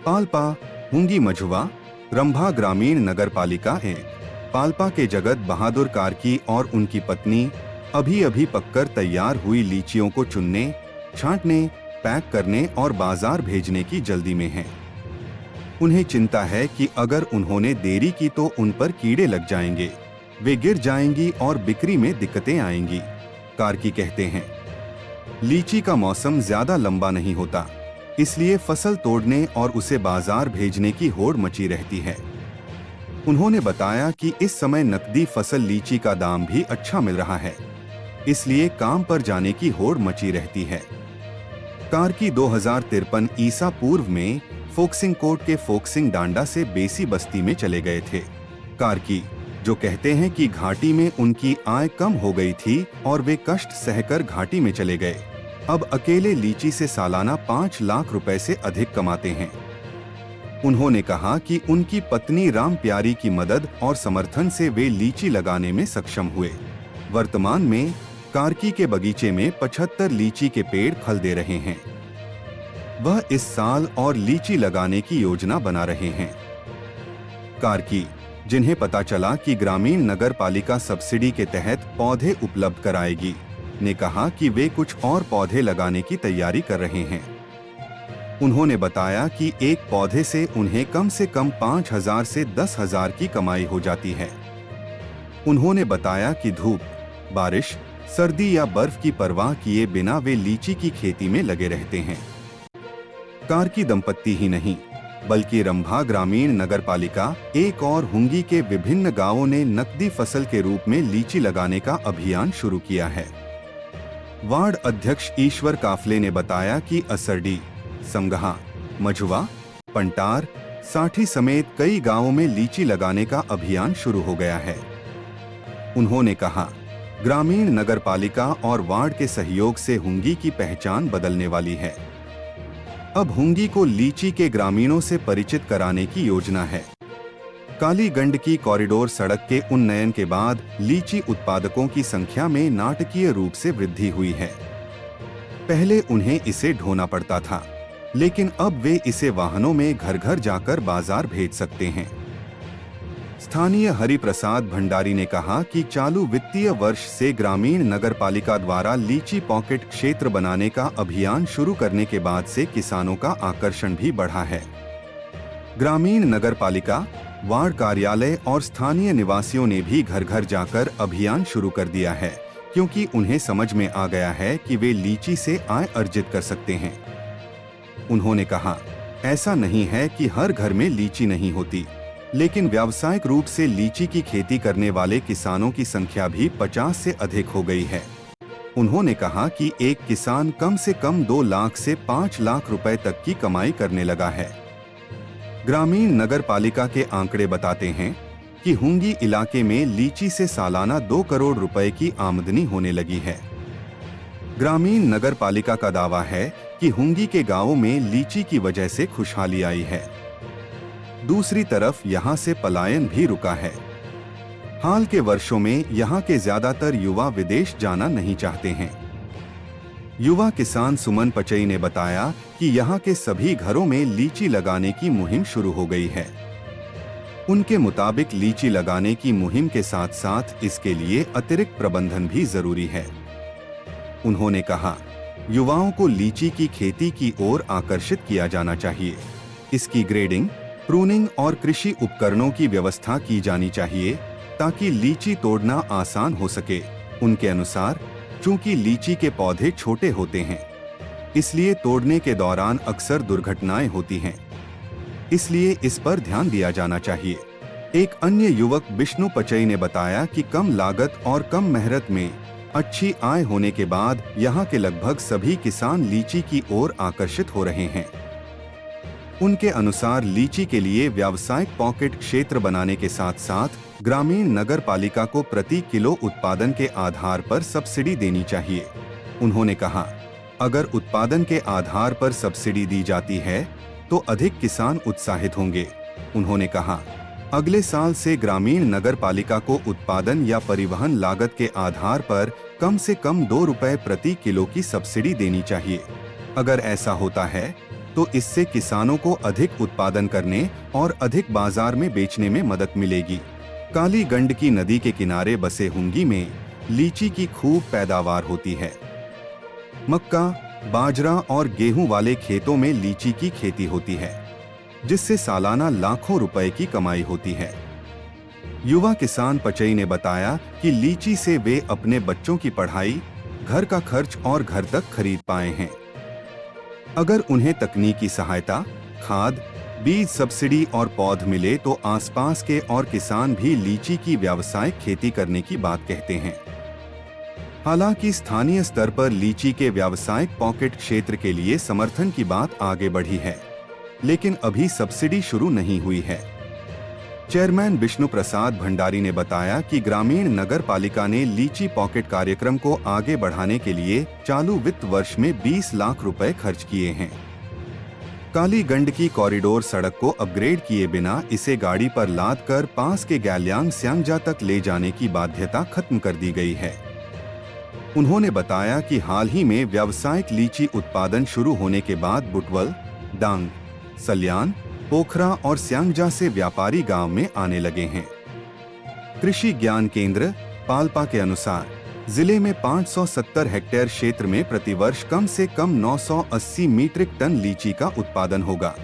पाल्पा, हुंगी मझुवा, रंभा ग्रामीण नगर पालिका है। पाल्पा के जगत बहादुर कार्की और उनकी पत्नी अभी अभी पककर तैयार हुई लीचियों को चुनने, छांटने, पैक करने और बाजार भेजने की जल्दी में हैं। उन्हें चिंता है कि अगर उन्होंने देरी की तो उन पर कीड़े लग जाएंगे, वे गिर जाएंगी और बिक्री में दिक्कतें आएंगी। कार्की कहते हैं, लीची का मौसम ज्यादा लंबा नहीं होता, इसलिए फसल तोड़ने और उसे बाजार भेजने की होड़ मची रहती है। उन्होंने बताया कि इस समय नकदी फसल लीची का दाम भी अच्छा मिल रहा है, इसलिए काम पर जाने की होड़ मची रहती है। कार्की 2053 ईसा पूर्व में फोक्सिंग कोट के फोक्सिंग डांडा से बेसी बस्ती में चले गए थे। कार्की, जो कहते हैं कि घाटी में उनकी आय कम हो गई थी और वे कष्ट सहकर घाटी में चले गए, अब अकेले लीची से सालाना 5 लाख रुपए से अधिक कमाते हैं। उन्होंने कहा कि उनकी पत्नी राम प्यारी की मदद और समर्थन से वे लीची लगाने में सक्षम हुए। वर्तमान में कार्की के बगीचे में 75 लीची के पेड़ फल दे रहे हैं। वह इस साल और लीची लगाने की योजना बना रहे हैं। कार्की, जिन्हें पता चला कि ग्रामीण नगर पालिका सब्सिडी के तहत पौधे उपलब्ध कराएगी, ने कहा कि वे कुछ और पौधे लगाने की तैयारी कर रहे हैं। उन्होंने बताया कि एक पौधे से उन्हें कम से कम 5,000 से 10,000 की कमाई हो जाती है। उन्होंने बताया कि धूप, बारिश, सर्दी या बर्फ की परवाह किए बिना वे लीची की खेती में लगे रहते हैं। कार्की दंपत्ति ही नहीं, बल्कि रंभा ग्रामीण नगरपालिका एक और हुंगी के विभिन्न गांवों ने नकदी फसल के रूप में लीची लगाने का अभियान शुरू किया है। वार्ड अध्यक्ष ईश्वर काफले ने बताया कि असरडी, समगहा, मझुवा, पंटार, साठी समेत कई गांवों में लीची लगाने का अभियान शुरू हो गया है। उन्होंने कहा, ग्रामीण नगरपालिका और वार्ड के सहयोग से हुंगी की पहचान बदलने वाली है। अब हुंगी को लीची के ग्रामीणों से परिचित कराने की योजना है। काली गंडकी कॉरिडोर सड़क के उन्नयन के बाद लीची उत्पादकों की संख्या में नाटकीय रूप से वृद्धि हुई है। पहले उन्हें इसे ढोना पड़ता था, लेकिन अब वे इसे वाहनों में घर घर जाकर बाजार भेज सकते हैं। स्थानीय हरिप्रसाद भंडारी ने कहा कि चालू वित्तीय वर्ष से ग्रामीण नगरपालिका द्वारा लीची पॉकेट क्षेत्र बनाने का अभियान शुरू करने के बाद से किसानों का आकर्षण भी बढ़ा है। ग्रामीण नगरपालिका, वार्ड कार्यालय और स्थानीय निवासियों ने भी घर घर जाकर अभियान शुरू कर दिया है, क्योंकि उन्हें समझ में आ गया है कि वे लीची से आय अर्जित कर सकते हैं। उन्होंने कहा, ऐसा नहीं है कि हर घर में लीची नहीं होती, लेकिन व्यावसायिक रूप से लीची की खेती करने वाले किसानों की संख्या भी 50 से अधिक हो गई है। उन्होंने कहा कि एक किसान कम से कम 2 लाख से 5 लाख रुपए तक की कमाई करने लगा है। ग्रामीण नगरपालिका के आंकड़े बताते हैं कि हुंगी इलाके में लीची से सालाना 2 करोड़ रुपए की आमदनी होने लगी है। ग्रामीण नगरपालिका का दावा है कि हुंगी के गांवों में लीची की वजह से खुशहाली आई है। दूसरी तरफ यहां से पलायन भी रुका है। हाल के वर्षों में यहां के ज्यादातर युवा विदेश जाना नहीं चाहते हैं। युवा किसान सुमन पचई ने बताया कि यहां के सभी घरों में लीची लगाने की मुहिम शुरू हो गई है। उनके मुताबिक लीची लगाने की मुहिम के साथ साथ इसके लिए अतिरिक्त प्रबंधन भी जरूरी है। उन्होंने कहा, युवाओं को लीची की खेती की ओर आकर्षित किया जाना चाहिए। इसकी ग्रेडिंग, प्रूनिंग और कृषि उपकरणों की व्यवस्था की जानी चाहिए ताकि लीची तोड़ना आसान हो सके। उनके अनुसार, चूंकि लीची के पौधे छोटे होते हैं, इसलिए तोड़ने के दौरान अक्सर दुर्घटनाएं होती हैं। इसलिए इस पर ध्यान दिया जाना चाहिए। एक अन्य युवक विष्णु पचई ने बताया कि कम लागत और कम मेहनत में अच्छी आय होने के बाद यहाँ के लगभग सभी किसान लीची की ओर आकर्षित हो रहे हैं। उनके अनुसार लीची के लिए व्यावसायिक पॉकेट क्षेत्र बनाने के साथ साथ ग्रामीण नगर पालिका को प्रति किलो उत्पादन के आधार पर सब्सिडी देनी चाहिए। उन्होंने कहा, अगर उत्पादन के आधार पर सब्सिडी दी जाती है तो अधिक किसान उत्साहित होंगे। उन्होंने कहा, अगले साल से ग्रामीण नगर पालिका को उत्पादन या परिवहन लागत के आधार पर कम से कम 2 रुपए प्रति किलो की सब्सिडी देनी चाहिए। अगर ऐसा होता है तो इससे किसानों को अधिक उत्पादन करने और अधिक बाजार में बेचने में मदद मिलेगी। काली गंडकी नदी के किनारे बसे हुंगी में लीची की खूब पैदावार होती है। मक्का, बाजरा और गेहूं वाले खेतों में लीची की खेती होती है, जिससे सालाना लाखों रुपए की कमाई होती है। युवा किसान पचई ने बताया कि लीची से वे अपने बच्चों की पढ़ाई, घर का खर्च और घर तक खरीद पाए हैं। अगर उन्हें तकनीकी सहायता, खाद, बीज सब्सिडी और पौध मिले तो आसपास के और किसान भी लीची की व्यावसायिक खेती करने की बात कहते हैं। हालांकि स्थानीय स्तर पर लीची के व्यावसायिक पॉकेट क्षेत्र के लिए समर्थन की बात आगे बढ़ी है, लेकिन अभी सब्सिडी शुरू नहीं हुई है। चेयरमैन विष्णु प्रसाद भंडारी ने बताया कि ग्रामीण नगर पालिका ने लीची पॉकेट कार्यक्रम को आगे बढ़ाने के लिए चालू वित्त वर्ष में 20 लाख रुपए खर्च किए हैं। काली गंडकी कॉरिडोर सड़क को अपग्रेड किए बिना इसे गाड़ी पर लाद कर पास के गैलियांग स्यांगजा तक ले जाने की बाध्यता खत्म कर दी गई है। उन्होंने बताया कि हाल ही में व्यावसायिक लीची उत्पादन शुरू होने के बाद बुटवल, डांग, सल्यान, पोखरा और स्यांगजा से व्यापारी गांव में आने लगे हैं। कृषि ज्ञान केंद्र पाल्पा के अनुसार जिले में 570 हेक्टेयर क्षेत्र में प्रतिवर्ष कम से कम 980 मीट्रिक टन लीची का उत्पादन होगा।